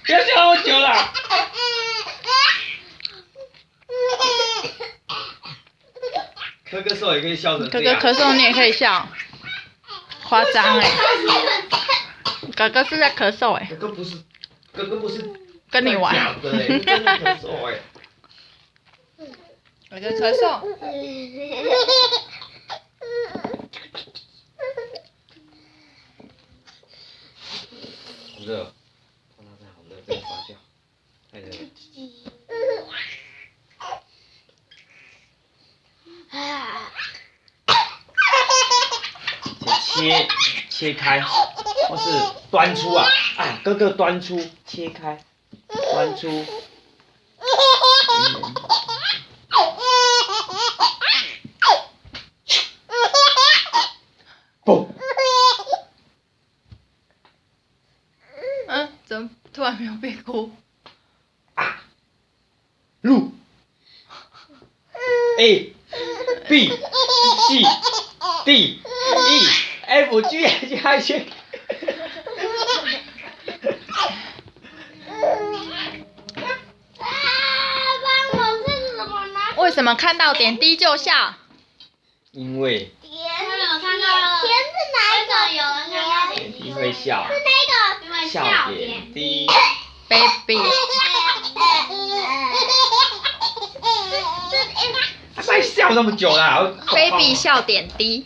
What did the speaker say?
不要笑那么久了。咳咳嗽也可以笑成这样。哥哥咳嗽你也可以笑，夸张哎。哥哥是在咳嗽哎。哥哥不是跟你玩。真的咳嗽哎。我在咳嗽。好热，泡汤真的好热，这个发酵太热了。切开，或是端出啊！啊，哥哥端出，切开，端出。不。怎么突然没有变哭？啊！录。A B C D E F G H I J。为什么看到点滴就笑？因为甜是哪一个？有人看到点滴会笑。是那个笑点低。baby。他在笑那么久啦。baby 笑点低。